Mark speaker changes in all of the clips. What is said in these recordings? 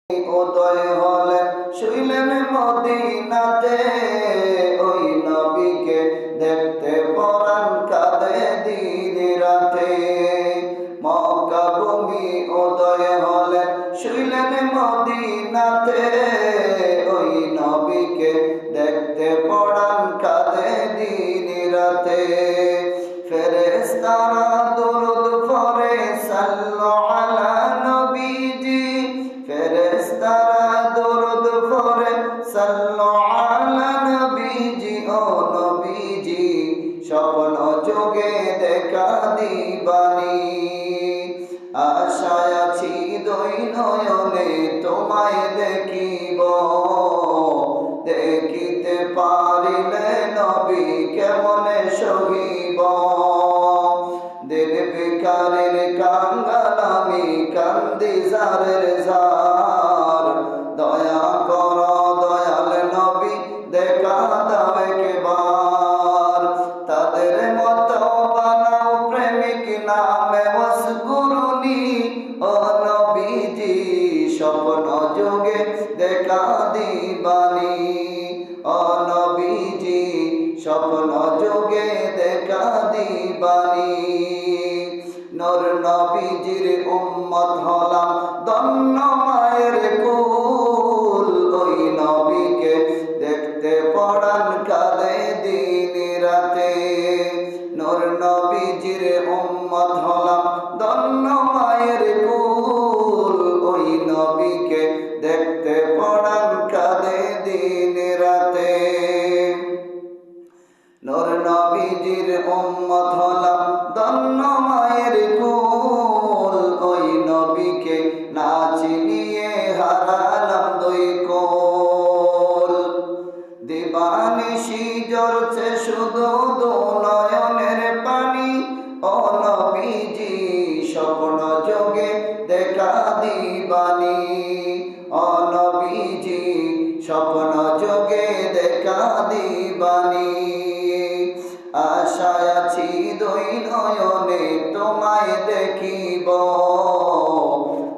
Speaker 1: উদয় হলেন শুইলেন মদিনাতে, ওই নবীকে দেখতে পরাণ কাঁদে দিন রাতে। মক্কা ভূমি উদয় হলেন শুইলেন মদিনাতে, ওই নবীকে দেখতে পরাণ কাঁদে দিন রাতে। ফেরেশতারা দুরূদ পড়ে সাল্লাল্লাহু আলা নবীজি, ফেরেশতারা দুরূদ পড়ে সাল্লাল্লাহু আলা নবীজি। ও নবীজি স্বপ্ন যোগে দেখা দিবানি, আশায় আছি দুই নয়নে তোমায় দেখিব। দেখিতে পারিলে নবী কেমনে সহিব। দিন ভিখারির কাঙ্গাল আমি কান্দি জারের জার, দয়া কর দয়াল নবী দেখা দাও একবার। তাদের মতো বানাও প্রেমিক নামে ওয়াসকুরুনি, ও নবীজি স্বপ্ন যোগে দেখা দিবানি। ও নবীজি স্বপ্ন যোগে দেখা দিবানি। নূর নবীজির উম্মত হলাম ধন্য মায়ের কুল, ওই নবীকে দেখতে পরাণ কাঁদে দিন রাতে। নূর নবীজির উম্মত হলাম ধন্য মায়ের কুল, ওই নবীকে দেখতে পরাণ কাঁদে দিন রাতে। নূর নবীজির উম্মত হলাম ধন্য মায়ের কুল, ওই নবীকে না চিনিয়ে হারালাম দুই কুল। দিবানিশি ঝরছে শুধু দু নয়নের পানি, ও নবীজি স্বপ্ন যোগে দেখা দিবানি। ও নবীজি স্বপ্ন যোগে দেখা দিবানি। আশায় আছি দুই নয়নে তোমায় দেখিব।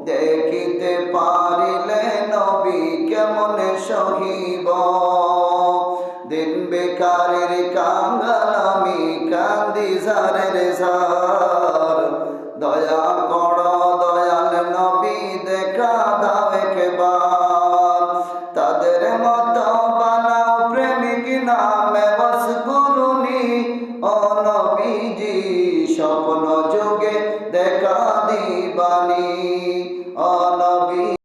Speaker 1: দেখিতে পারিলে নবী কেমনে সহিব। দিন বেকারের কাঙ্গাল আমি কান্দি জারের জার, দয়া কর দয়াল নবী দেখা দাও একবার।